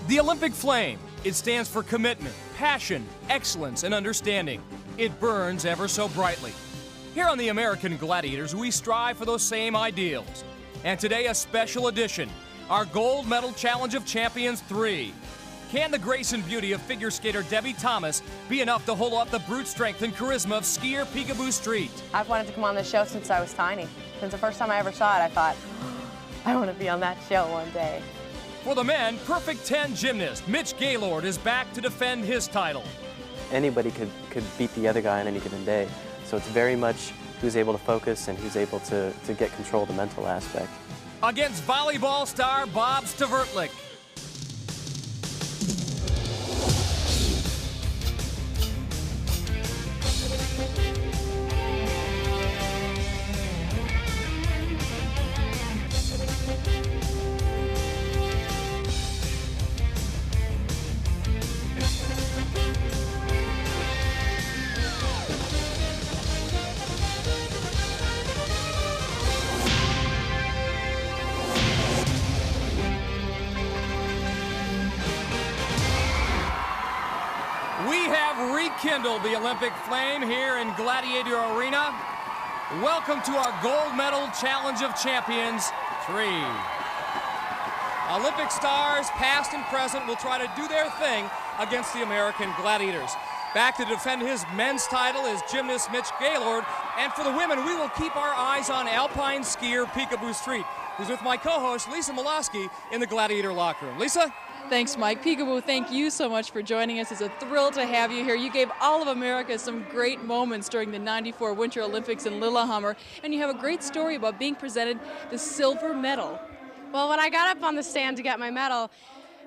The Olympic flame, it stands for commitment, passion, excellence, and understanding. It burns ever so brightly. Here on the American Gladiators, we strive for those same ideals. And today, a special edition, our Gold Medal Challenge of Champions 3. Can the grace and beauty of figure skater Debbie Thomas be enough to hold up the brute strength and charisma of skier Peekaboo Street? I've wanted to come on this show since I was tiny. Since the first time I ever saw it, I thought, I want to be on that show one day. For the men, Perfect 10 gymnast Mitch Gaylord is back to defend his title. Anybody could beat the other guy on any given day. So it's very much who's able to focus and who's able to get control of the mental aspect. Against volleyball star Bob Stavertlich. Rekindle the Olympic flame here in Gladiator Arena. Welcome to our Gold Medal Challenge of Champions 3. Olympic stars, past and present, will try to do their thing against the American Gladiators. Back to defend his men's title is gymnast Mitch Gaylord. And for the women, we will keep our eyes on alpine skier Peekaboo Street, who's with my co-host Lisa Molosky in the Gladiator locker room. Lisa? Thanks, Mike. Peekaboo, thank you so much for joining us. It's a thrill to have you here. You gave all of America some great moments during the '94 Winter Olympics in Lillehammer, and you have a great story about being presented the silver medal. Well, when I got up on the stand to get my medal,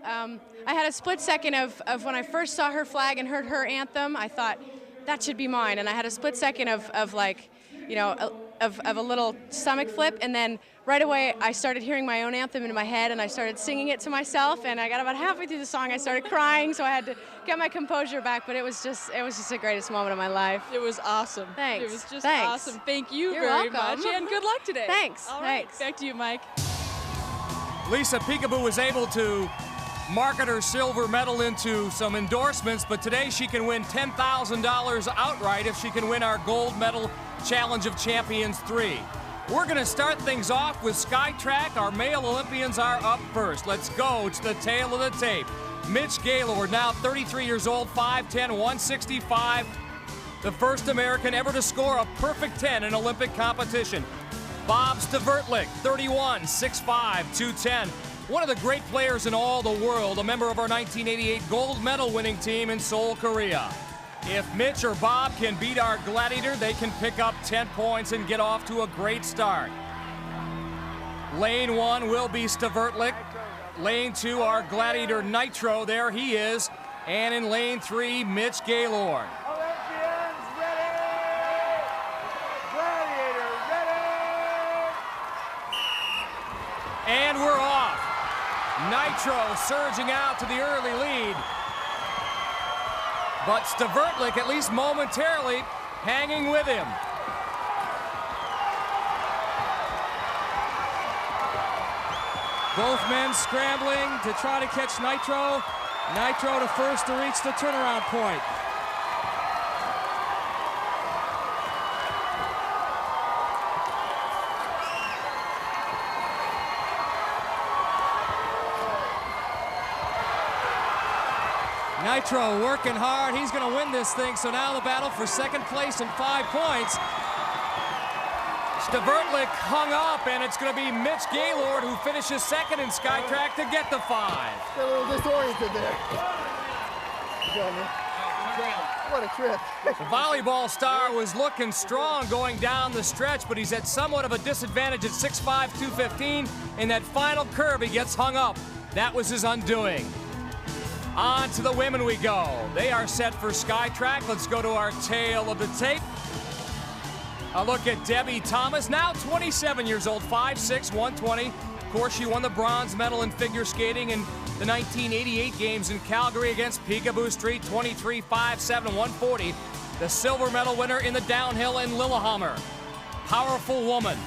I had a split second of when I first saw her flag and heard her anthem, I thought, that should be mine. And I had a split second of like, you know, of a little stomach flip, and then right away I started hearing my own anthem in my head, and I started singing it to myself, and I got about halfway through the song I started crying, so I had to get my composure back, but it was just the greatest moment of my life. It was awesome. Thanks. It was just Thanks. awesome. Thank you You're very welcome. much, and good luck today. Thanks. All right, Thanks. back to you, Mike. Lisa, Peekaboo was able to market her silver medal into some endorsements, but today she can win $10,000 outright if she can win our Gold Medal Challenge of Champions 3. We're going to start things off with Skytrack. Our male Olympians are up first. Let's go to the tail of the tape. Mitch Gaylord, now 33 years old, 5'10", 165. The first American ever to score a perfect 10 in Olympic competition. Bob Stavertlich, 31, 6'5", 210. One of the great players in all the world, a member of our 1988 gold medal winning team in Seoul, Korea. If Mitch or Bob can beat our Gladiator, they can pick up 10 points and get off to a great start. Lane 1 will be Stavertlich. Lane 2, our Gladiator Nitro, there he is. And in lane 3, Mitch Gaylord. Olympians ready! Gladiator ready! And we're off. Nitro surging out to the early lead. But Stavertlich, at least momentarily, hanging with him. Both men scrambling to try to catch Nitro. Nitro to first to reach the turnaround point. Nitro working hard. He's going to win this thing. So now the battle for second place and 5 points. Stavertlich hung up, and it's going to be Mitch Gaylord who finishes second in Skytrack to get the 5. Got a little disoriented there. What a trip. The volleyball star was looking strong going down the stretch, but he's at somewhat of a disadvantage at 6'5", 215. In that final curve, he gets hung up. That was his undoing. On to the women we go. They are set for Skytrack. Let's go to our tail of the tape. A look at Debbie Thomas, now 27 years old, 5'6", 120. Of course, she won the bronze medal in figure skating in the 1988 games in Calgary against Peekaboo Street, 23, 5'7", 140. The silver medal winner in the downhill in Lillehammer. Powerful woman.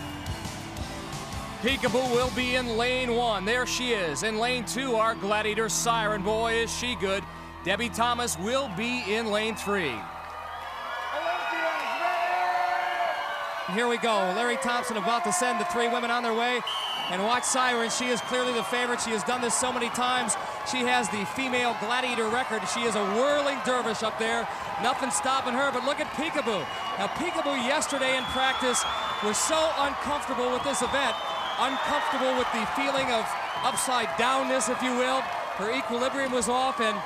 Peekaboo will be in lane 1. There she is. In lane 2, our Gladiator Siren. Boy, is she good. Debbie Thomas will be in lane 3. Here we go. Larry Thompson about to send the 3 women on their way. And watch Siren. She is clearly the favorite. She has done this so many times. She has the female Gladiator record. She is a whirling dervish up there. Nothing stopping her, but look at Peekaboo. Now, Peekaboo yesterday in practice was so uncomfortable with this event. Uncomfortable with the feeling of upside downness, if you will. Her equilibrium was off and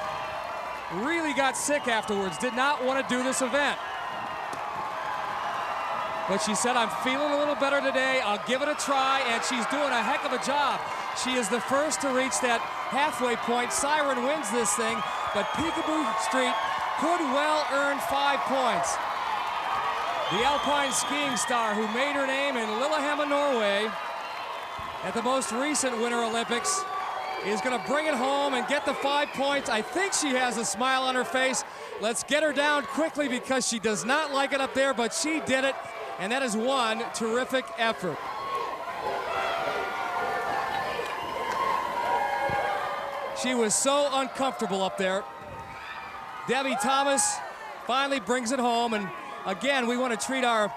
really got sick afterwards. Did not want to do this event. But she said, I'm feeling a little better today. I'll give it a try, and she's doing a heck of a job. She is the first to reach that halfway point. Siren wins this thing, but Peekaboo Street could well earn 5 points. The alpine skiing star who made her name in Lillehammer, Norway, at the most recent Winter Olympics, is going to bring it home and get the 5 points. I think she has a smile on her face. Let's get her down quickly because she does not like it up there, but she did it. And that is one terrific effort. She was so uncomfortable up there. Debbie Thomas finally brings it home. And again, we want to treat our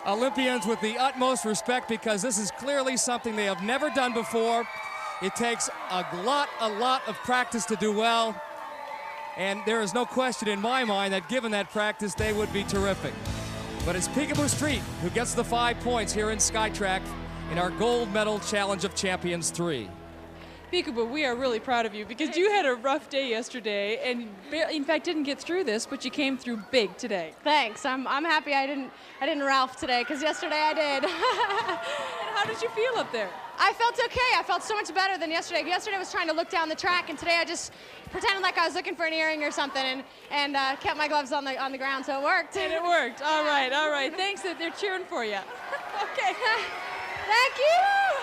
Olympians with the utmost respect because this is clearly something they have never done before. It takes a lot of practice to do well. And there is no question in my mind that given that practice, they would be terrific. But it's Peekaboo Street who gets the 5 points here in Skytrack in our Gold Medal Challenge of Champions 3. Peekaboo, we are really proud of you because you had a rough day yesterday and in fact didn't get through this, but you came through big today. Thanks. I'm happy I didn't Ralph today because yesterday I did. And how did you feel up there? I felt okay. I felt so much better than yesterday. Yesterday I was trying to look down the track, and today I just pretended like I was looking for an earring or something and kept my gloves on the ground, so it worked. And it worked. All right. Thanks. They're cheering for you. Okay. Thank you.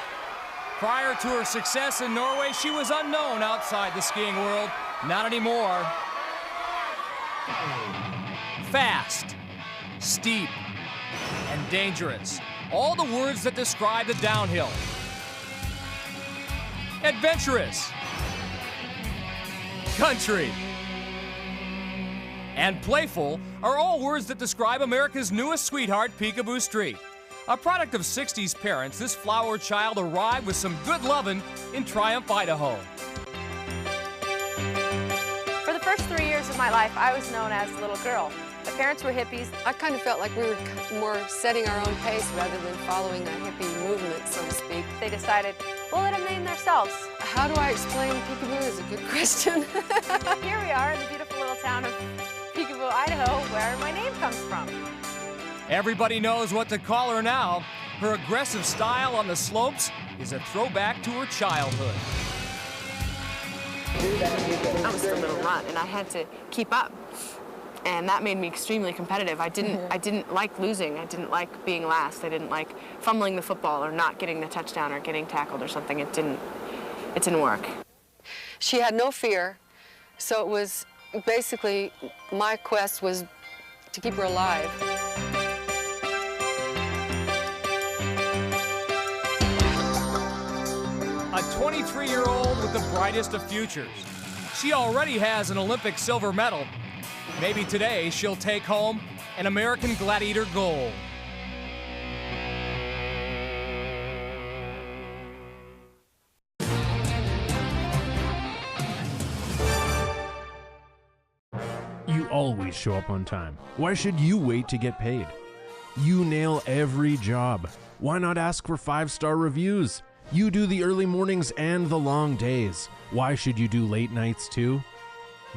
Prior to her success in Norway, she was unknown outside the skiing world. Not anymore. Fast, steep, and dangerous. All the words that describe the downhill. Adventurous. Country. And playful are all words that describe America's newest sweetheart, Peekaboo Street. A product of 60s parents, this flower child arrived with some good lovin' in Triumph, Idaho. For the first 3 years of my life, I was known as Little Girl. My parents were hippies. I kind of felt like we were more setting our own pace rather than following a hippie movement, so to speak. They decided, we'll let them name themselves. How do I explain Peekaboo is a good question. Here we are in the beautiful little town of Peekaboo, Idaho, where my name comes from. Everybody knows what to call her now. Her aggressive style on the slopes is a throwback to her childhood. I was the little runt, and I had to keep up. And that made me extremely competitive. I didn't like losing. I didn't like being last. I didn't like fumbling the football or not getting the touchdown or getting tackled or something. It didn't work. She had no fear, so it was basically my quest was to keep her alive. A 23-year-old with the brightest of futures. She already has an Olympic silver medal. Maybe today she'll take home an American Gladiator gold. You always show up on time. Why should you wait to get paid? You nail every job. Why not ask for 5-star reviews? You do the early mornings and the long days. Why should you do late nights too?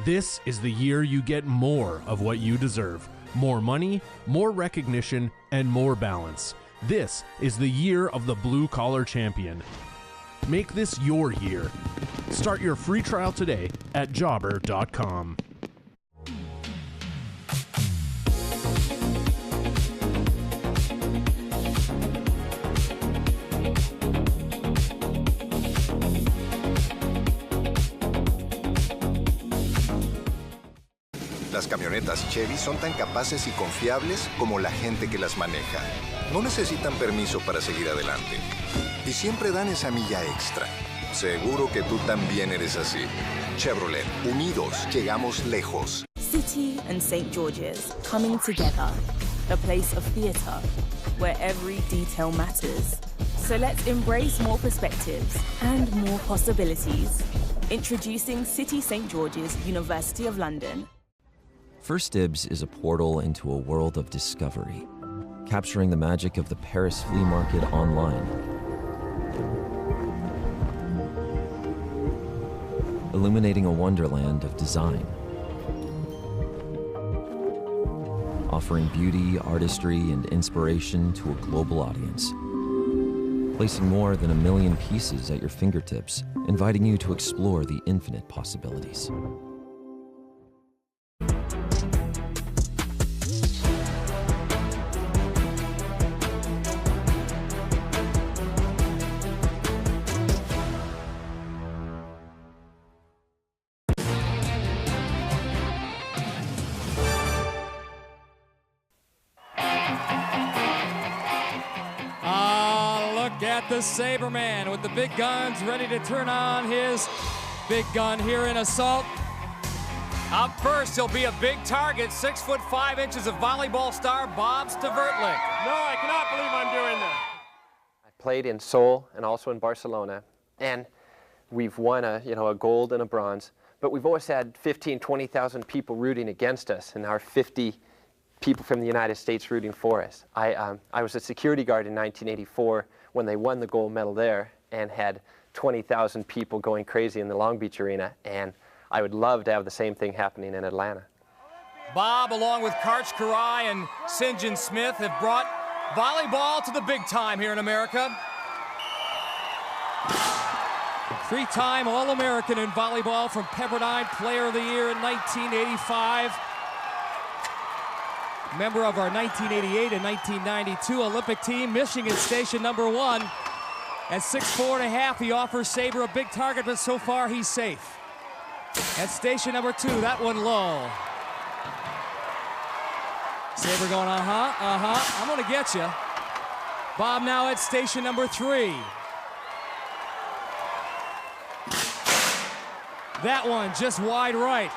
This is the year you get more of what you deserve. More money, more recognition, and more balance. This is the year of the Blue Collar Champion. Make this your year. Start your free trial today at jobber.com. Las camionetas Chevy son tan capaces y confiables como la gente que las maneja. No necesitan permiso para seguir adelante. Y siempre dan esa milla extra. Seguro que tú también eres así. Chevrolet, unidos, llegamos lejos. City and St. George's coming together. A place of theatre where every detail matters. So let's embrace more perspectives and more possibilities. Introducing City St. George's, University of London. First Dibs is a portal into a world of discovery, capturing the magic of the Paris flea market online. Illuminating a wonderland of design. Offering beauty, artistry, and inspiration to a global audience. Placing more than 1 million pieces at your fingertips, inviting you to explore the infinite possibilities. Look at the Saberman with the big guns ready to turn on his big gun here in assault. Up first, he'll be a big target, 6'5" of volleyball star Bob Stavertlich. No, I cannot believe I'm doing this. I played in Seoul and also in Barcelona, and we've won a gold and a bronze, but we've always had 15, 20,000 people rooting against us, and our 50 people from the United States rooting for us. I was a security guard in 1984 when they won the gold medal there and had 20,000 people going crazy in the Long Beach Arena, and I would love to have the same thing happening in Atlanta. Bob, along with Karch Karai and St. John Smith, have brought volleyball to the big time here in America. 3-time All-American in volleyball from Pepperdine, Player of the Year in 1985. Member of our 1988 and 1992 Olympic team, Michigan Station #1. At 6'4½", he offers Saber a big target, but so far he's safe. At station #2, that one low. Saber going, I'm gonna get you. Bob now at station #3. That one just wide right.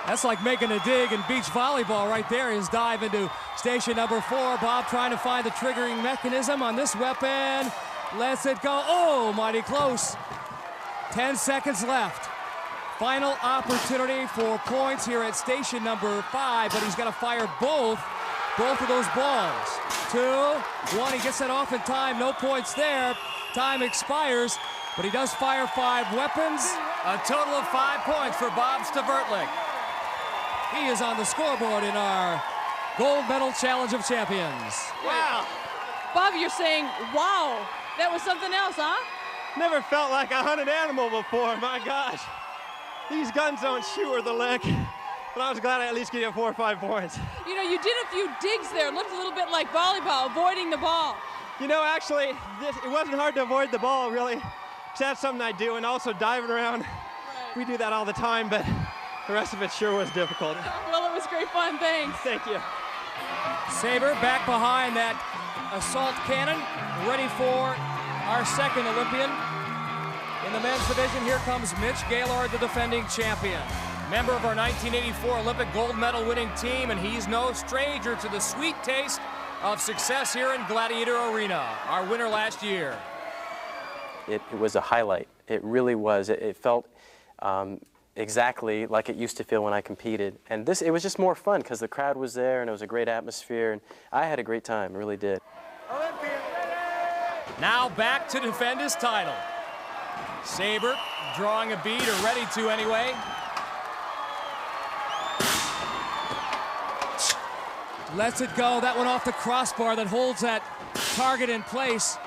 That's like making a dig in beach volleyball right there. His dive into station #4. Bob trying to find the triggering mechanism on this weapon. Lets it go. Oh, mighty close. 10 seconds left. Final opportunity for points here at station #5, but he's got to fire both of those balls. 2, 1, he gets that off in time. No points there. Time expires, but he does fire 5 weapons. A total of 5 points for Bob Stavertlich. He is on the scoreboard in our gold medal challenge of champions. Wow. Bob, you're saying, wow, that was something else, huh? Never felt like a hunted animal before, my gosh. These guns don't shoot worth a lick, but I was glad I at least get 4 or 5 points. You know, you did a few digs there. It looked a little bit like volleyball, avoiding the ball. You know, actually, it wasn't hard to avoid the ball, really. 'Cause that's something I do, and also diving around. Right. We do that all the time, but the rest of it sure was difficult. Well, it was great fun, thanks. Thank you. Saber back behind that assault cannon, ready for our second Olympian. In the men's division, here comes Mitch Gaylord, the defending champion. Member of our 1984 Olympic gold medal winning team, and he's no stranger to the sweet taste of success here in Gladiator Arena, our winner last year. It was a highlight. It really was. It felt exactly like it used to feel when I competed. And it was just more fun because the crowd was there and it was a great atmosphere, and I had a great time, I really did. Now back to defend his title. Saber drawing a bead, or ready to anyway. Lets it go. That one off the crossbar that holds that target in place.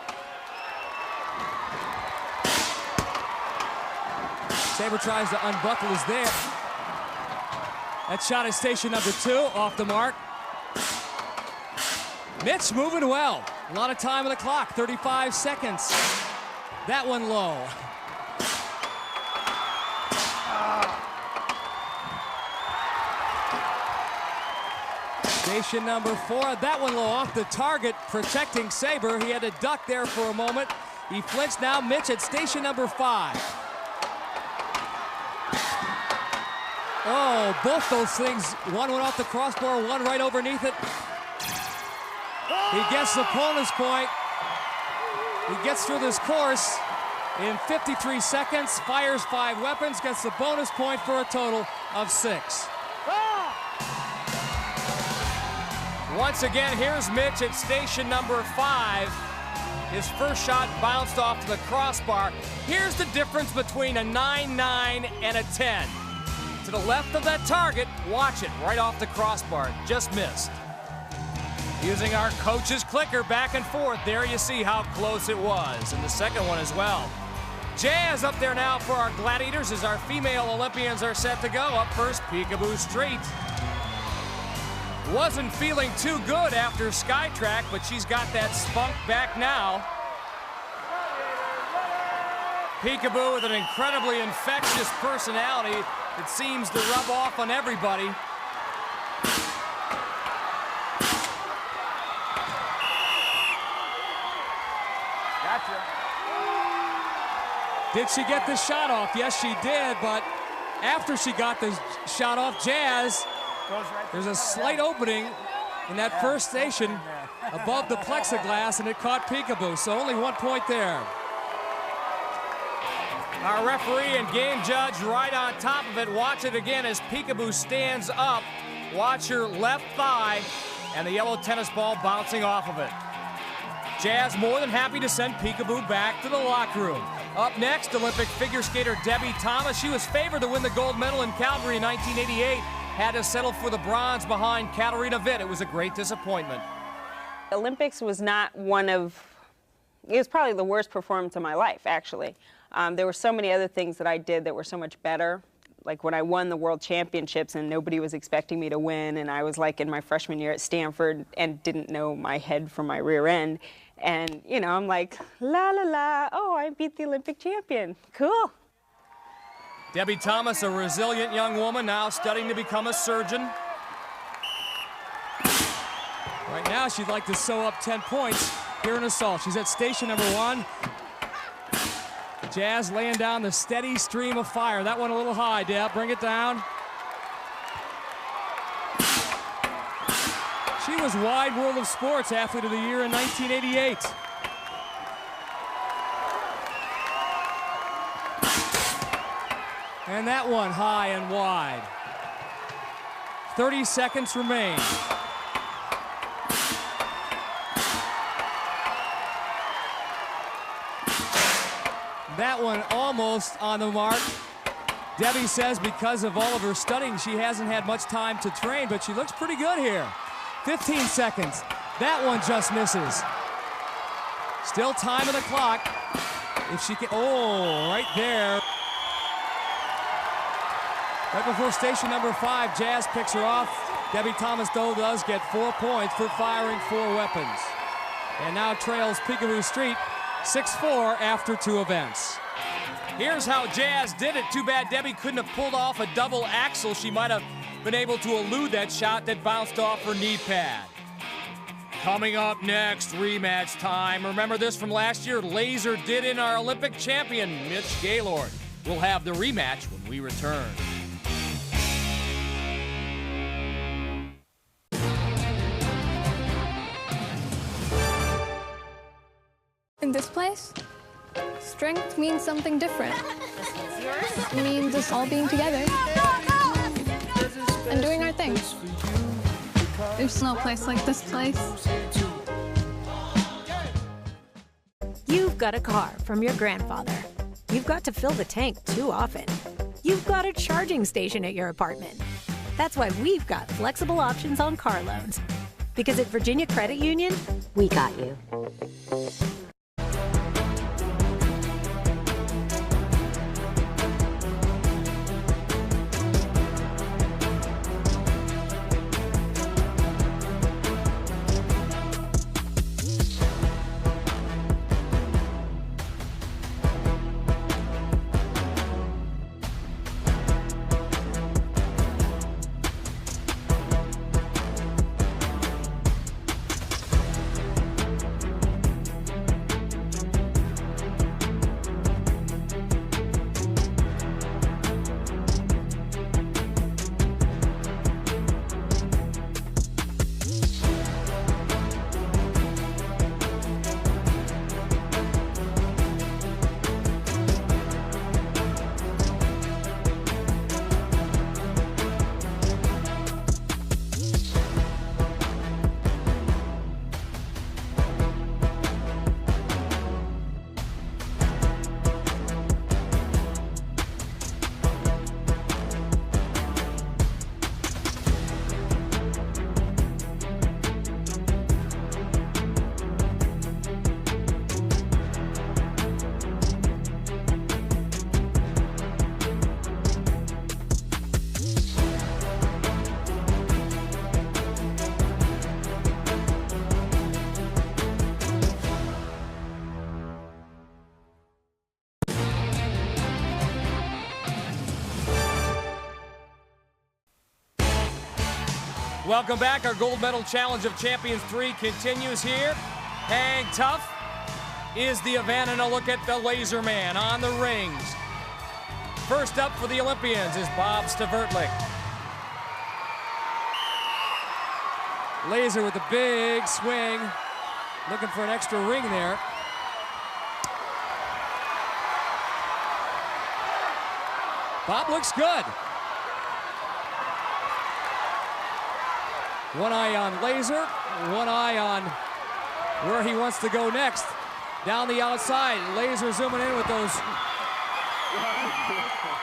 Saber tries to unbuckle his there. That shot is station #2, off the mark. Mitch moving well. A lot of time on the clock, 35 seconds. That one low. Station number 4, that one low off the target, protecting Saber. He had to duck there for a moment. He flinched now. Mitch at station number 5. Oh, both those things. One went off the crossbar, one right underneath it. He gets the bonus point. He gets through this course in 53 seconds, fires 5 weapons, gets the bonus point for a total of 6. Once again, here's Mitch at station number 5. His first shot bounced off to the crossbar. Here's the difference between a 9-9 and a 10. To the left of that target, watch it, right off the crossbar, just missed. Using our coach's clicker back and forth, there you see how close it was, and the second one as well. Jazz up there now for our Gladiators as our female Olympians are set to go. Up first, Peekaboo Street. Wasn't feeling too good after Skytrack, but she's got that spunk back now. Peekaboo with an incredibly infectious personality that seems to rub off on everybody. Gotcha. Did she get the shot off? Yes, she did, but after she got the shot off, Jazz, there's a slight opening in that first station above the plexiglass, and it caught Peekaboo, so only 1 point there. Our referee and game judge right on top of it. Watch it again as Peekaboo stands up. Watch her left thigh and the yellow tennis ball bouncing off of it. Jazz more than happy to send Peekaboo back to the locker room. Up next, Olympic figure skater Debbie Thomas. She was favored to win the gold medal in Calgary in 1988. Had to settle for the bronze behind Katarina Witt. It was a great disappointment. Olympics was not one of, it was probably the worst performance of my life, actually. There were so many other things that I did that were so much better. Like when I won the World Championships and nobody was expecting me to win, and I was like in my freshman year at Stanford and didn't know my head from my rear end. And, you know, I'm like, la, la, la, oh, I beat the Olympic champion. Cool. Debbie Thomas, a resilient young woman, now studying to become a surgeon. Right now, she'd like to sew up 10 points here in assault. She's at station number 1. Jazz laying down the steady stream of fire. That one a little high, Deb. Bring it down. She was Wide World of Sports Athlete of the Year in 1988. And that one high and wide. 30 seconds remain. That one almost on the mark. Debbie says because of all of her studying, she hasn't had much time to train, but she looks pretty good here. 15 seconds. That one just misses. Still time on the clock. If she can, oh, right there. Right before station number 5, Jazz picks her off. Debbie Thomas, though, does get 4 points for firing 4 weapons. And now trails Peekaboo Street 6-4 after 2 events. Here's how Jazz did it. Too bad Debbie couldn't have pulled off a double axel. She might have been able to elude that shot that bounced off her knee pad. Coming up next, rematch time. Remember this from last year? Laser did in our Olympic champion, Mitch Gaylord. We'll have the rematch when we return. In this place, strength means something different. It means us all being together and doing our thing. There's no place like this place. You've got a car from your grandfather. You've got to fill the tank too often. You've got a charging station at your apartment. That's why we've got flexible options on car loans. Because at Virginia Credit Union, we got you. Welcome back. Our gold medal challenge of champions 3 continues here. Hang tough is the event, and a look at the laser man on the rings. First up for the Olympians is Bob Stavertlik. Laser with the big swing, looking for an extra ring there. Bob looks good. One eye on Laser, one eye on where he wants to go next. Down the outside, Laser zooming in with those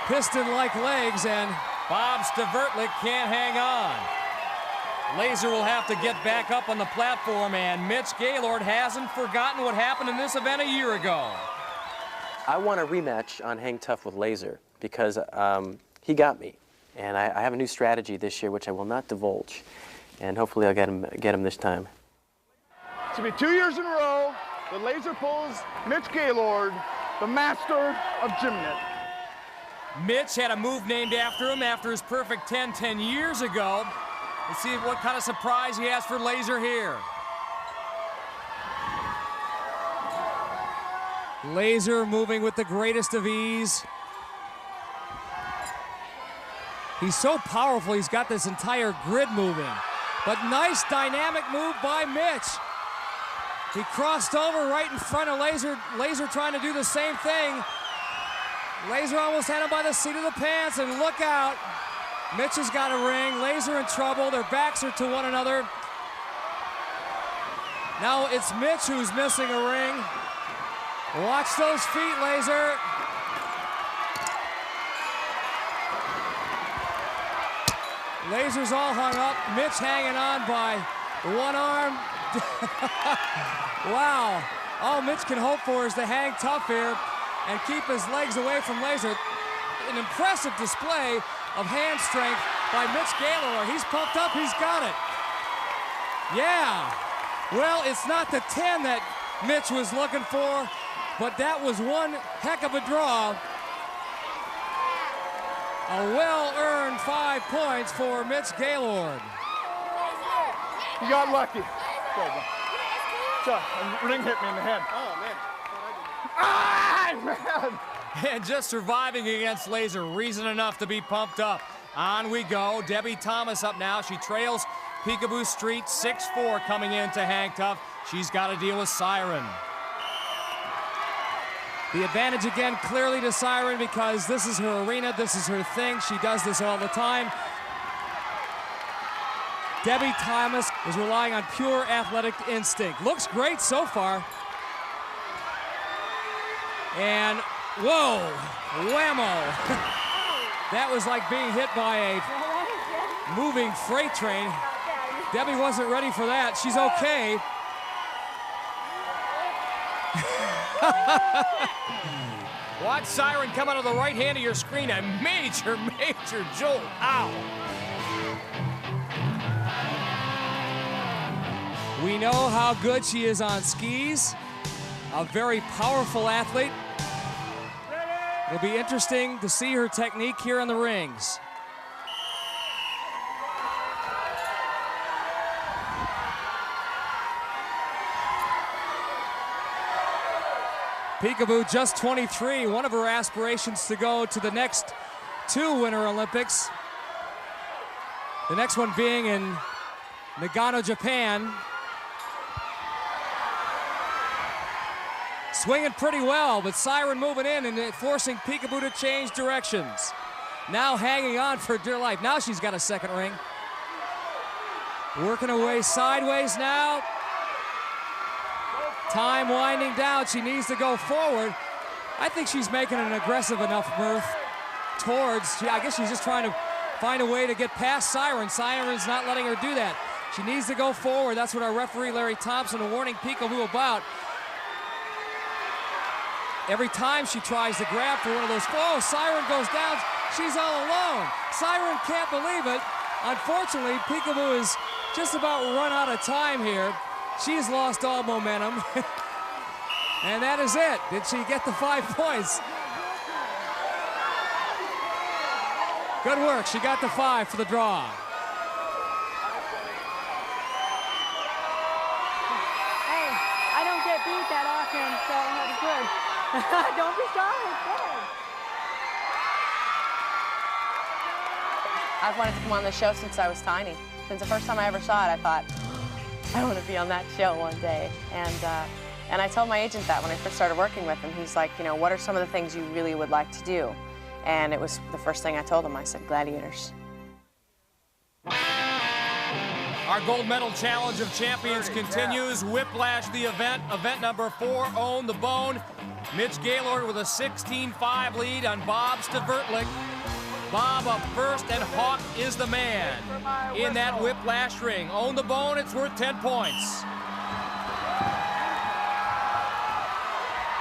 piston-like legs, and Bob Stavertlik can't hang on. Laser will have to get back up on the platform, and Mitch Gaylord hasn't forgotten what happened in this event a year ago. I want a rematch on Hang Tough with Laser because he got me. And I have a new strategy this year, which I will not divulge. And hopefully I'll get him this time. It's going to be 2 years in a row. The Laser pulls Mitch Gaylord, the master of gymnast. Mitch had a move named after him after his perfect 10 years ago. Let's see what kind of surprise he has for Laser here. Laser moving with the greatest of ease. He's so powerful, he's got this entire grid moving. But nice dynamic move by Mitch. He crossed over right in front of Laser. Laser trying to do the same thing. Laser almost had him by the seat of the pants, and look out. Mitch has got a ring. Laser in trouble. Their backs are to one another. Now it's Mitch who's missing a ring. Watch those feet, Laser. Laser's all hung up. Mitch hanging on by one arm. Wow. All Mitch can hope for is to hang tough here and keep his legs away from Laser. An impressive display of hand strength by Mitch Gaylord. He's pumped up, he's got it. Yeah. Well, it's not the 10 that Mitch was looking for, but that was one heck of a draw. A well-earned 5 points for Mitch Gaylord. You got lucky. Ring hit me in the head. Oh, man. Ah, man! And just surviving against Laser, reason enough to be pumped up. On we go. Debbie Thomas up now. She trails Peekaboo Street 6-4 coming into Hang Tough. She's got to deal with Siren. The advantage again clearly to Siren because this is her arena, this is her thing. She does this all the time. Debbie Thomas is relying on pure athletic instinct. Looks great so far. And whoa, whammo. That was like being hit by a moving freight train. Debbie wasn't ready for that. She's okay. Watch Siren come out of the right hand of your screen. A major jolt. Ow. We know how good she is on skis. A very powerful athlete. It'll be interesting to see her technique here on the rings. Peekaboo just 23, one of her aspirations to go to the next 2 Winter Olympics. The next one being in Nagano, Japan. Swinging pretty well, but Siren moving in and forcing Peekaboo to change directions. Now hanging on for dear life. Now she's got a second ring. Working her way sideways now. Time winding down, she needs to go forward. I think she's making an aggressive enough move towards, I guess she's just trying to find a way to get past Siren. Siren's not letting her do that. She needs to go forward. That's what our referee, Larry Thompson, is warning Peekaboo about. Every time she tries to grab for one of those, oh, Siren goes down. She's all alone. Siren can't believe it. Unfortunately, Peekaboo is just about run out of time here. She's lost all momentum. And that is it. Did she get the 5 points? Good work. She got the 5 for the draw. beat that offense, so that's good. Don't be shy, it's good. I've wanted to come on the show since I was tiny. Since the first time I ever saw it, I thought, I want to be on that show one day. And I told my agent that when I first started working with him. He's like, you know, what are some of the things you really would like to do? And it was the first thing I told him. I said, Gladiators. Our gold medal challenge of champions continues. Whiplash the event. Event number 4, Own the Bone. Mitch Gaylord with a 16-5 lead on Bob Stavertlich. Bob up first, and Hawk is the man in that whiplash ring. Own the Bone, it's worth 10 points.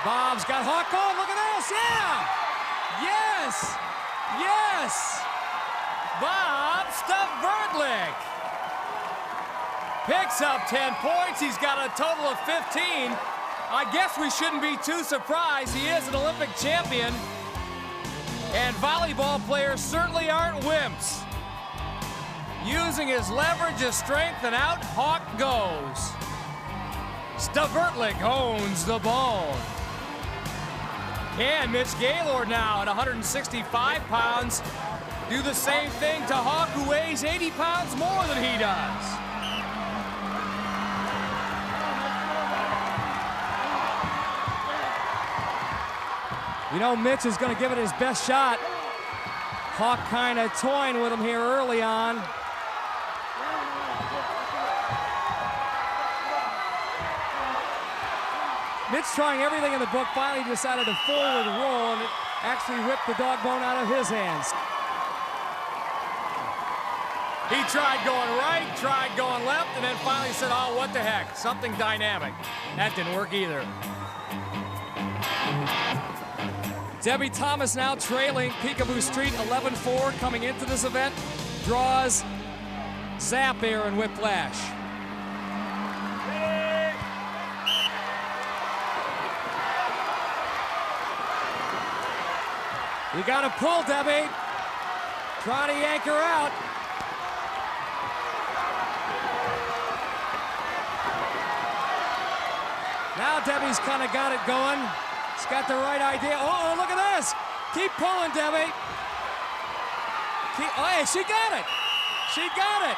Bob's got Hawk on, look at this, yeah! Yes! Yes! Bob Stavertlich picks up 10 points. He's got a total of 15. I guess we shouldn't be too surprised. He is an Olympic champion. And volleyball players certainly aren't wimps. Using his leverage, his strength, and out Hawk goes. Stavertlich owns the bone. And Mitch Gaylord now at 165 pounds do the same thing to Hawk, who weighs 80 pounds more than he does. You know, Mitch is going to give it his best shot. Hawk kind of toying with him here early on. Mitch trying everything in the book, finally decided to forward roll, and it actually whipped the dog bone out of his hands. He tried going right, tried going left, and then finally said, oh, what the heck, something dynamic. That didn't work either. Debbie Thomas now trailing Peekaboo Street 11-4 coming into this event. Draws Zap air and whiplash. You got to pull, Debbie. Try to yank her out. Now Debbie's kind of got it going. She's got the right idea. Oh, look at this. Keep pulling, Debbie. Oh, hey, she got it. She got it.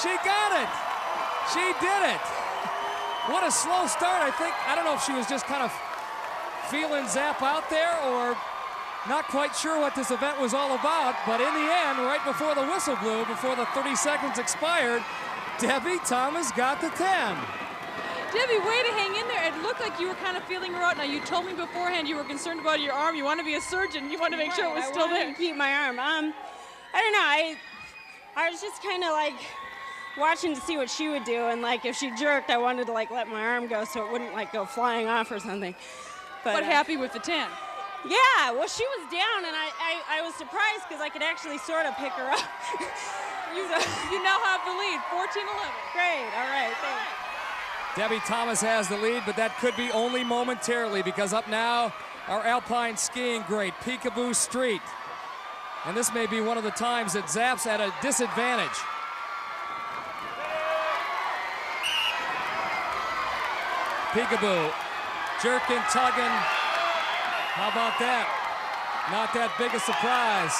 She got it. She did it. What a slow start. I don't know if she was just kind of feeling Zap out there or not quite sure what this event was all about, but in the end, right before the whistle blew, before the 30 seconds expired, Debbie Thomas got the 10. Debbie, way to hang in there. It looked like you were kind of feeling her out. Now, you told me beforehand you were concerned about your arm. You want to be a surgeon. You want to make sure it was still there. I wanted to keep my arm. I don't know. I was just kind of like watching to see what she would do, and like if she jerked, I wanted to like let my arm go so it wouldn't like go flying off or something. But happy with the 10. Yeah, well, she was down, and I was surprised because I could actually sort of pick her up. You now have the lead, 14-11. Great, all right, thanks. Debbie Thomas has the lead, but that could be only momentarily because up now, our alpine skiing great, Peekaboo Street. And this may be one of the times that Zap's at a disadvantage. Peekaboo, jerking, tugging. How about that? Not that big a surprise.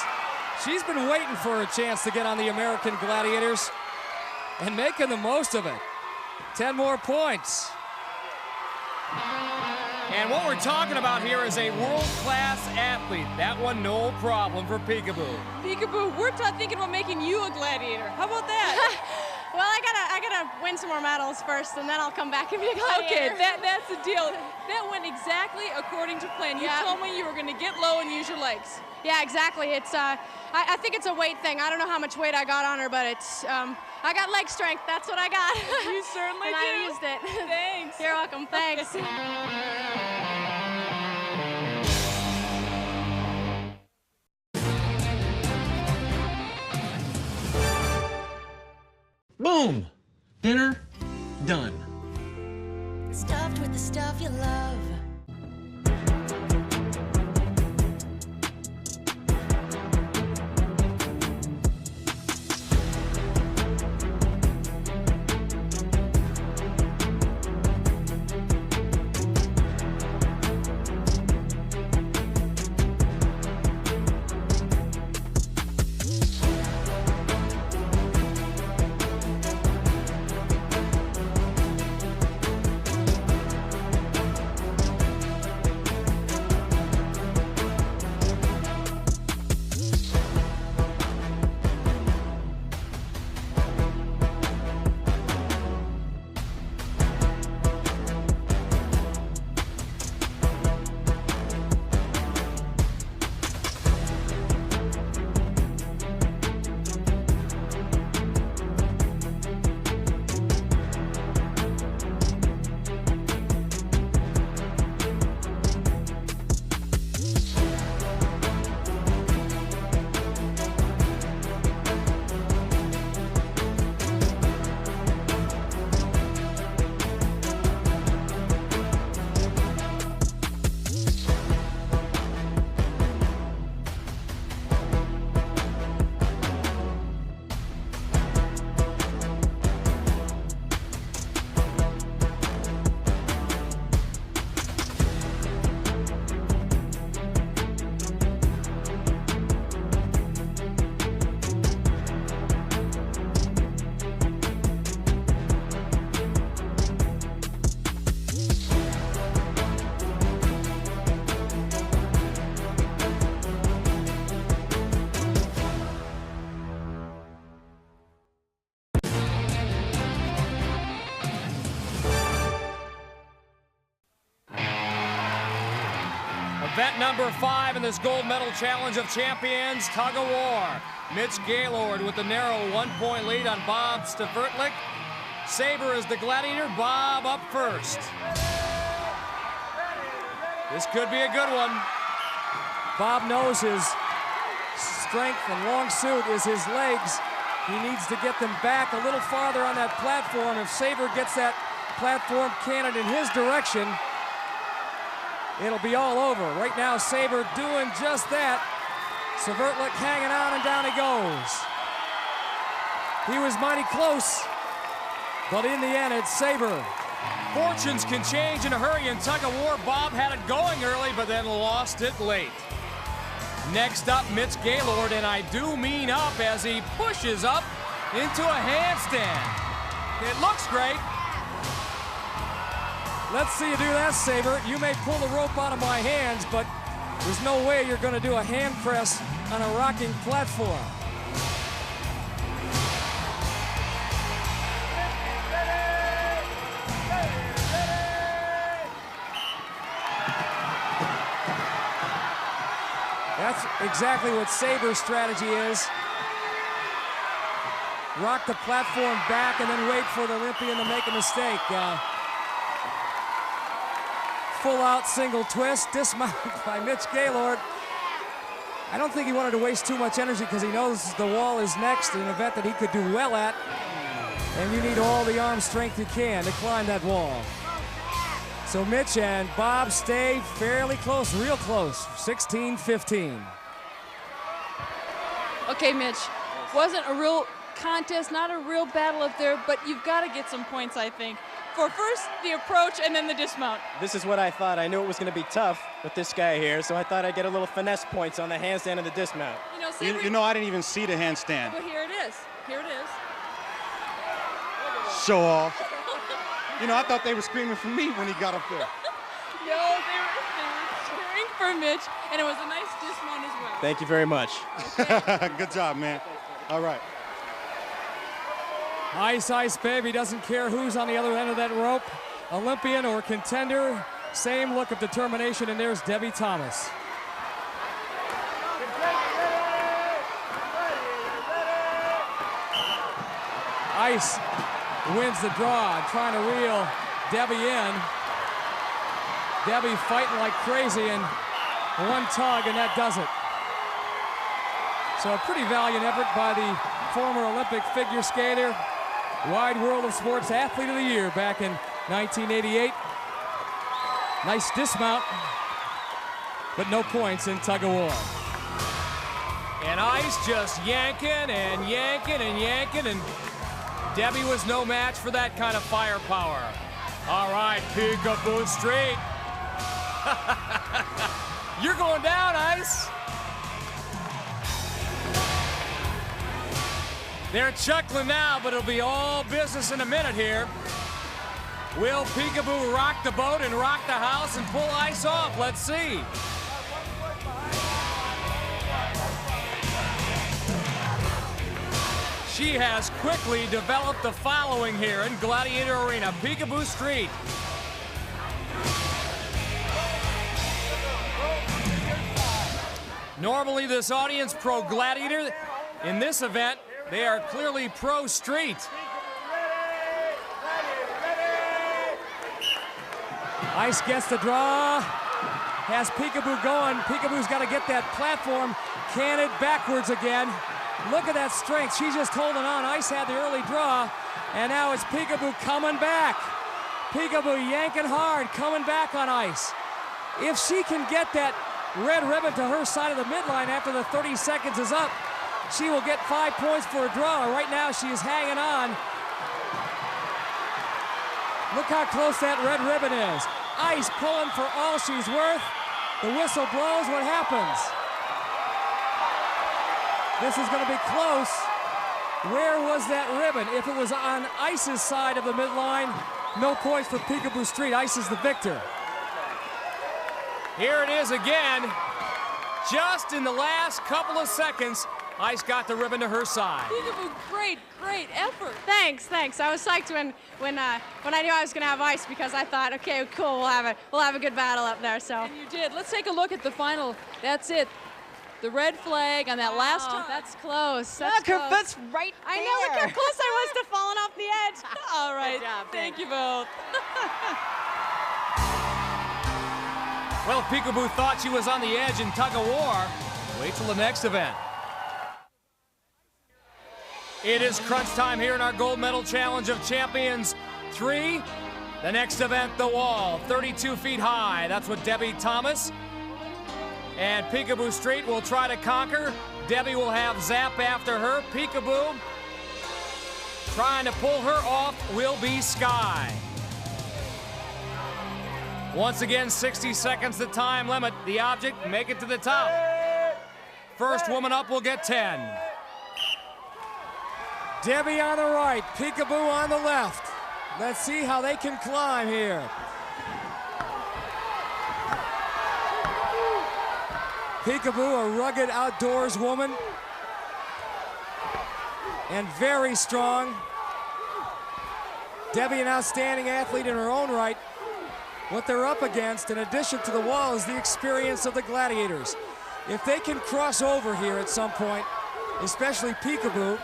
She's been waiting for a chance to get on the American Gladiators and making the most of it. 10 more points. And what we're talking about here is a world-class athlete. That one, no problem for Peekaboo. Peekaboo, we're thinking about making you a gladiator. How about that? Well, I gotta win some more medals first, and then I'll come back and be a gladiator. Okay, that's the deal. That went exactly according to plan. You told me you were going to get low and use your legs. Yeah, exactly. It's I think it's a weight thing. I don't know how much weight I got on her, but it's I got leg strength. That's what I got. You certainly and do. I used it. Thanks. You're welcome. Thanks. Boom! Dinner done. Stuffed with the stuff you love. Event number 5 in this gold medal challenge of champions, tug of war. Mitch Gaylord with the narrow 1-point lead on Bob Stavertlich. Saber is the gladiator, Bob up first. This could be a good one. Bob knows his strength and long suit is his legs. He needs to get them back a little farther on that platform. If Saber gets that platform cannon in his direction, it'll be all over. Right now, Saber doing just that. Stavertlich hanging on, and down he goes. He was mighty close, but in the end, it's Saber. Fortunes can change in a hurry in tug of war. Bob had it going early, but then lost it late. Next up, Mitch Gaylord, and I do mean up, as he pushes up into a handstand. It looks great. Let's see you do that, Saber. You may pull the rope out of my hands, but there's no way you're going to do a hand press on a rocking platform. That's exactly what Saber's strategy is. Rock the platform back and then wait for the Olympian to make a mistake. Full-out single twist, dismounted by Mitch Gaylord. I don't think he wanted to waste too much energy because he knows the wall is next, an event that he could do well at. And you need all the arm strength you can to climb that wall. So Mitch and Bob stay fairly close, real close, 16-15. Okay, Mitch, wasn't a real contest, not a real battle up there, but you've got to get some points, I think, for first the approach and then the dismount. This is what I thought. I knew it was going to be tough with this guy here, so I thought I'd get a little finesse points on the handstand and the dismount. You know, Saber, you know, I didn't even see the handstand. But here it is. Here it is. Show off. You know, I thought they were screaming for me when he got up there. No, they were cheering for Mitch, and it was a nice dismount as well. Thank you very much. Okay. Good job, man. All right. Ice, ice, baby, doesn't care who's on the other end of that rope. Olympian or contender, same look of determination, and there's Debbie Thomas. Ice wins the draw, trying to reel Debbie in. Debbie fighting like crazy, and one tug, and that does it. So a pretty valiant effort by the former Olympic figure skater, Wide World of Sports Athlete of the Year back in 1988. Nice dismount, but no points in tug of war. And Ice just yanking and yanking and yanking, and Debbie was no match for that kind of firepower. All right, Peekaboo Street. You're going down, Ice. They're chuckling now, but it'll be all business in a minute here. Will Peekaboo rock the boat and rock the house and pull Ice off? Let's see. She has quickly developed the following here in Gladiator Arena, Peekaboo Street. Normally this audience pro-gladiator. In this event, they are clearly pro-street. Ice gets the draw, has Peekaboo going. Peekaboo's got to get that platform canted backwards again. Look at that strength. She's just holding on. Ice had the early draw, and now it's Peekaboo coming back. Peekaboo yanking hard, coming back on Ice. If she can get that red ribbon to her side of the midline after the 30 seconds is up, she will get 5 points for a draw. Right now, she is hanging on. Look how close that red ribbon is. Ice pulling for all she's worth. The whistle blows. What happens? This is going to be close. Where was that ribbon? If it was on Ice's side of the midline, no points for Peekaboo Street. Ice is the victor. Here it is again. Just in the last couple of seconds, Ice got the ribbon to her side. Peekaboo, great effort. Thanks. I was psyched when I knew I was going to have ice because I thought, okay, cool, we'll have a good battle up there. So. And you did. Let's take a look at the final. That's it. The red flag on that last time. That's close. Look, her foot's right there. I know, look how close I was to falling off the edge. All right. Good job, Thank you both. Well, if Peekaboo thought she was on the edge in tug of war, wait till the next event. It is crunch time here in our Gold Medal Challenge of Champions 3. The next event, the wall, 32 feet high. That's what Debbie Thomas and Peekaboo Street will try to conquer. Debbie will have Zap after her. Peekaboo trying to pull her off will be Sky. Once again, 60 seconds the time limit. The object, make it to the top. First woman up will get 10. Debbie on the right, Peekaboo on the left. Let's see how they can climb here. Peekaboo, a rugged outdoors woman, and very strong. Debbie, an outstanding athlete in her own right. What they're up against, in addition to the wall, is the experience of the Gladiators. If they can cross over here at some point, especially Peekaboo,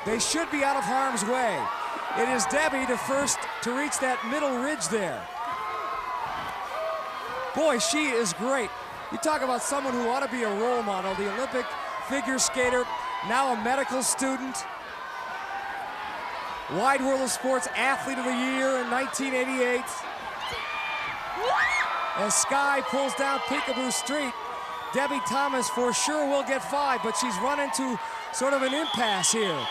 they should be out of harm's way. It is Debbie the first to reach that middle ridge there. Boy, she is great. You talk about someone who ought to be a role model, the Olympic figure skater, now a medical student, Wide World of Sports Athlete of the Year in 1988. As Sky pulls down Peekaboo Street, Debbie Thomas for sure will get 5, but she's run into sort of an impasse here.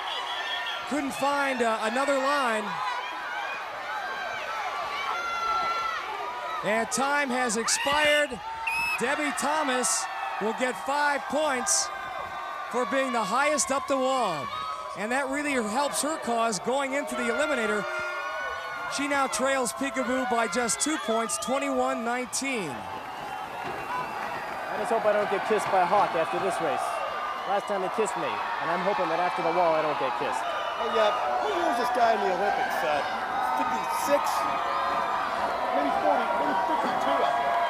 Couldn't find another line. And time has expired. Debbie Thomas will get 5 points for being the highest up the wall. And that really helps her cause going into the eliminator. She now trails Peekaboo by just 2 points, 21-19. I just hope I don't get kissed by a hawk after this race. Last time they kissed me, and I'm hoping that after the wall I don't get kissed. Hey, what year was this guy in the Olympics? 56? Maybe 40, maybe 52 up there.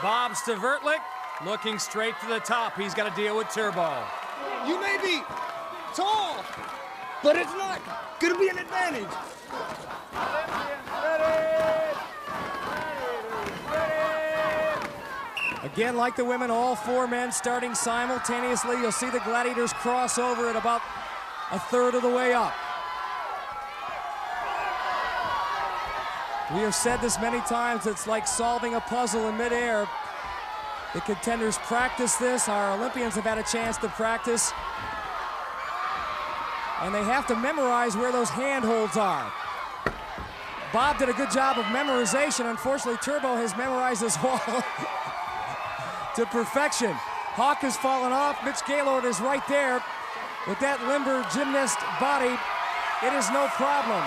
Bob Stavertlik looking straight to the top. He's got to deal with Turbo. You may be tall, but it's not going to be an advantage. Again, like the women, all 4 men starting simultaneously. You'll see the Gladiators cross over at about a third of the way up. We have said this many times, it's like solving a puzzle in midair. The contenders practice this. Our Olympians have had a chance to practice. And they have to memorize where those handholds are. Bob did a good job of memorization. Unfortunately, Turbo has memorized this wall to perfection. Hawk has fallen off. Mitch Gaylord is right there. With that limber gymnast body, it is no problem.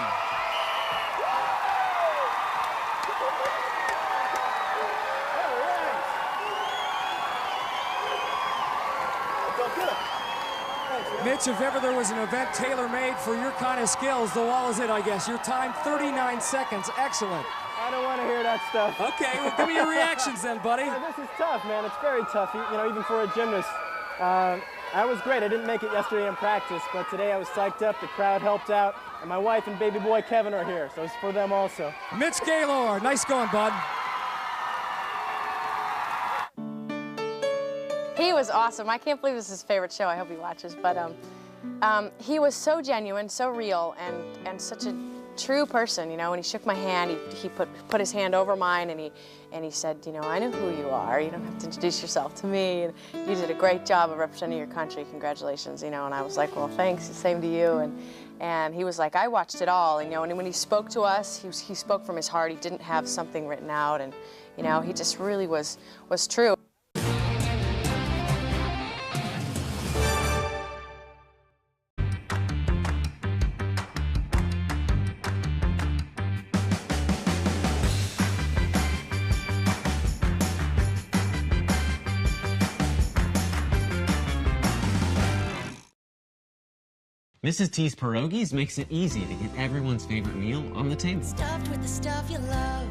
Mitch, if ever there was an event tailor-made for your kind of skills, the wall is it, I guess. Your time, 39 seconds. Excellent. I don't want to hear that stuff. Okay, well, give me your reactions then, buddy. Yeah, this is tough, man. It's very tough, even for a gymnast. I was great. I didn't make it yesterday in practice, but today I was psyched up. The crowd helped out, and my wife and baby boy Kevin are here, so it's for them also. Mitch Gaylord, nice going, bud. He was awesome. I can't believe this is his favorite show. I hope he watches. But he was so genuine, so real, and such a true person. When he shook my hand, he put his hand over mine, and he said, I know who you are. You don't have to introduce yourself to me. And you did a great job of representing your country. Congratulations. And I was like, well, thanks. Same to you. And he was like, I watched it all. And when he spoke to us, he spoke from his heart. He didn't have something written out, and he just really was true. Mrs. T's Pierogies makes it easy to get everyone's favorite meal on the table. Stuffed with the stuff you love.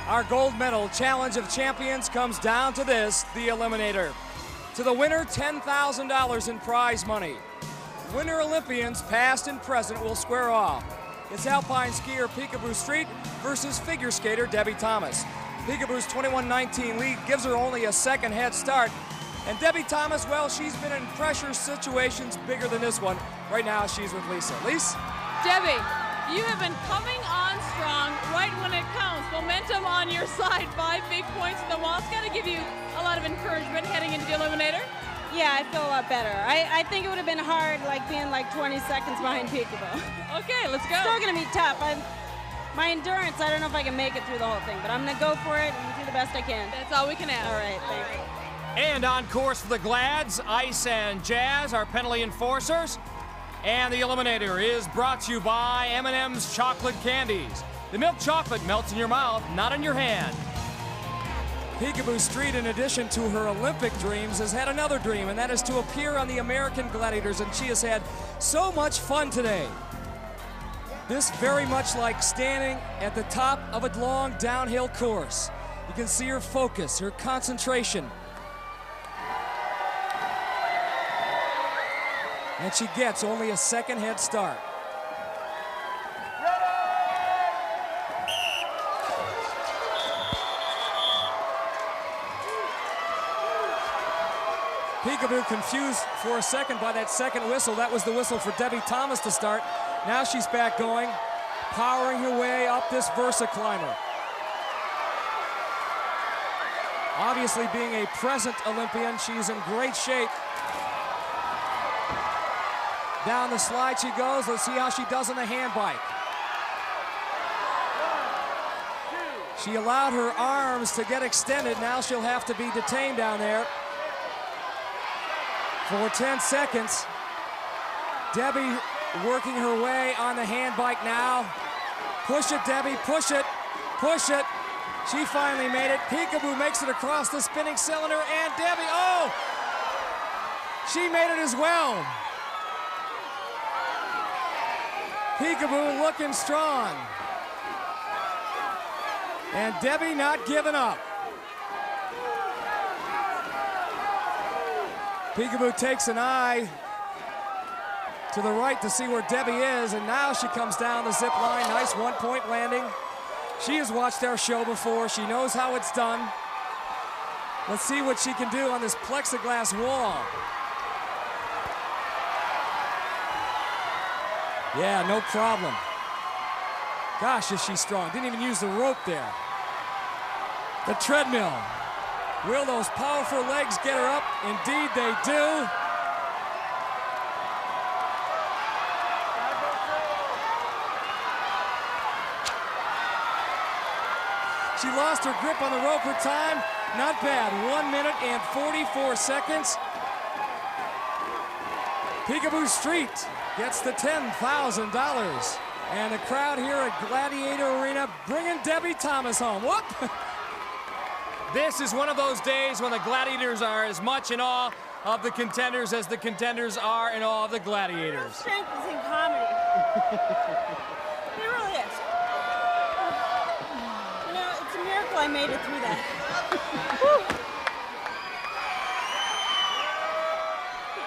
Our gold medal challenge of champions comes down to this, the Eliminator. To the winner, $10,000 in prize money. Winner Olympians, past and present, will square off. It's alpine skier Peekaboo Street versus figure skater Debbie Thomas. Peekaboo's 21-19 lead gives her only a second head start. And Debbie Thomas, well, she's been in pressure situations bigger than this one. Right now, she's with Lisa. Lisa? Debbie, you have been coming on strong right when it counts. Momentum on your side, 5 big points in the wall. It's got to give you a lot of encouragement heading into the Eliminator. Yeah, I feel a lot better. I think it would have been hard, like being like 20 seconds behind Peekaboo. Okay, let's go. Still gonna be tough. My endurance, I don't know if I can make it through the whole thing, but I'm gonna go for it and do the best I can. That's all we can ask. All right, thanks. And on course for the Glads, Ice and Jazz, our penalty enforcers. And the Eliminator is brought to you by M&M's Chocolate Candies. The milk chocolate melts in your mouth, not in your hand. Peekaboo Street, in addition to her Olympic dreams, has had another dream, and that is to appear on the American Gladiators, and she has had so much fun today. This very much like standing at the top of a long downhill course. You can see her focus, her concentration. And she gets only a second head start. Peekaboo confused for a second by that second whistle. That was the whistle for Debbie Thomas to start. Now she's back going, powering her way up this Versa climber. Obviously, being a present Olympian, she's in great shape. Down the slide she goes. Let's see how she does on the hand bike. She allowed her arms to get extended. Now she'll have to be detained down there for 10 seconds. Debbie working her way on the hand bike now. Push it, Debbie, push it, push it. She finally made it. Peekaboo makes it across the spinning cylinder, and Debbie, oh! She made it as well. Peekaboo looking strong. And Debbie not giving up. Peekaboo takes an eye to the right to see where Debbie is, and now she comes down the zip line. Nice one-point landing. She has watched our show before. She knows how it's done. Let's see what she can do on this plexiglass wall. Yeah, no problem. Gosh, is she strong. Didn't even use the rope there. The treadmill. Will those powerful legs get her up? Indeed they do. She lost her grip on the rope. Her time, not bad. 1 minute and 44 seconds. Peekaboo Street gets the $10,000. And the crowd here at Gladiator Arena bringing Debbie Thomas home. Whoop! This is one of those days when the Gladiators are as much in awe of the contenders as the contenders are in awe of the Gladiators. Strength is in comedy. It really is. You know, it's a miracle I made it through that.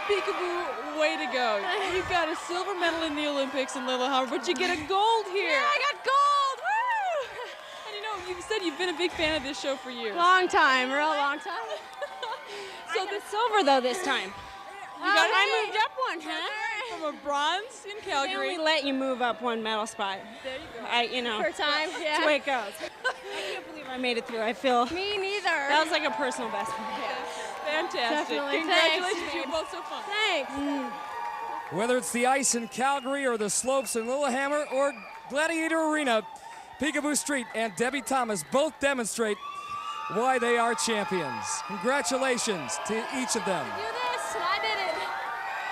Peekaboo, way to go. You got a silver medal in the Olympics in Lillehammer, but you get a gold here. Yeah, I got gold! Woo! And you know, you've said you've been a big fan of this show for years. Long time, real long time. So the silver, though, this time. I moved up one, huh? From a bronze in They Calgary. only let you move up one medal spot. There you go. Per time, yeah. That's the way it goes. I can't believe I made it through. I feel... Me neither. That was like a personal best for me. Fantastic. Definitely. Congratulations, Thanks. you're both so fun. Thanks. Whether it's the ice in Calgary or the slopes in Lillehammer or Gladiator Arena, Peekaboo Street and Debbie Thomas both demonstrate why they are champions. Congratulations to each of them. Do this, and I did it.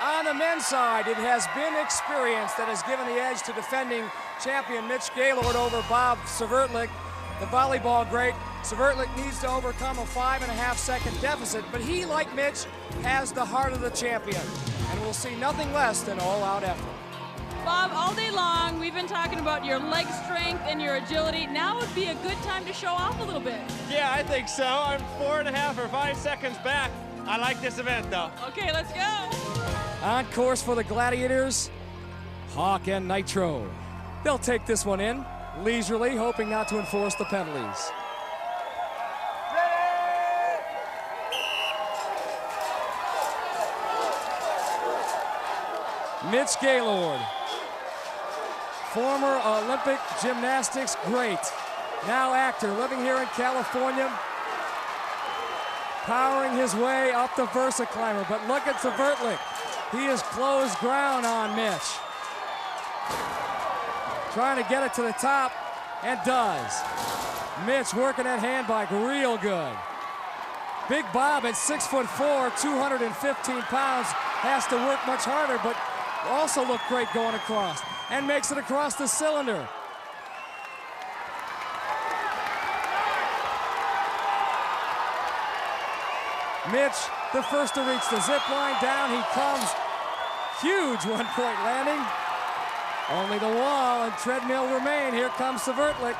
On the men's side, it has been experience that has given the edge to defending champion Mitch Gaylord over Bob Svertlik, the volleyball great. Svertlik needs to overcome a 5.5 second deficit, but he, like Mitch, has the heart of the champion, and will see nothing less than all-out effort. Bob, all day long, we've been talking about your leg strength and your agility. Now would be a good time to show off a little bit. Yeah, I think so. I'm 4.5 or 5 seconds back. I like this event, though. Okay, let's go. On course for the Gladiators, Hawk and Nitro. They'll take this one in, leisurely, hoping not to enforce the penalties. Mitch Gaylord, former Olympic gymnastics great, now actor, living here in California, powering his way up the Versa climber. But look at Svertlik. He has closed ground on Mitch. Trying to get it to the top, and does. Mitch working that hand bike real good. Big Bob at 6'4", 215 pounds, has to work much harder, but also looked great going across, and makes it across the cylinder. Mitch, the first to reach the zip line. Down he comes. Huge one-point landing. Only the wall and treadmill remain. Here comes Svertlik.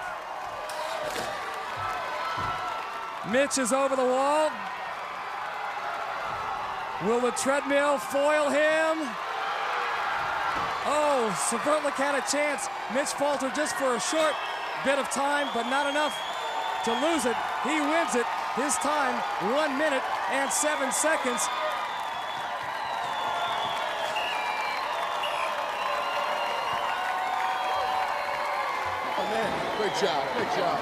Mitch is over the wall. Will the treadmill foil him? Oh, Svertlik had a chance. Mitch faltered just for a short bit of time, but not enough to lose it. He wins it. His time, 1 minute and 7 seconds. Oh, man, great job, great job.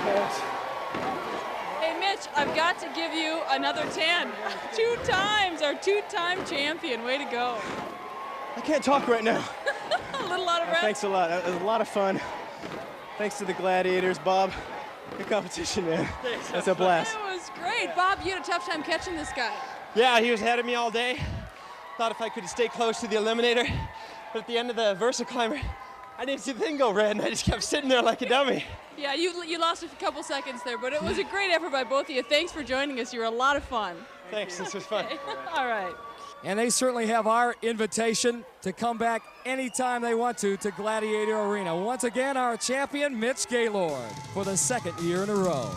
Hey, Mitch, I've got to give you another 10. 2 times, our 2-time champion. Way to go. I can't talk right now. A little out of breath. Thanks a lot. It was a lot of fun. Thanks to the Gladiators, Bob. Good competition, man. That's a blast. It was great. Bob, you had a tough time catching this guy. Yeah, he was ahead of me all day. Thought if I could stay close to the eliminator, but at the end of the Versa climber, I didn't see the thing go red, and I just kept sitting there like a dummy. Yeah, you lost a couple seconds there, but it was a great effort by both of you. Thanks for joining us. You were a lot of fun. Thanks, this was fun. All right. And they certainly have our invitation to come back anytime they want to Gladiator Arena. Once again, our champion, Mitch Gaylord, for the 2nd year in a row.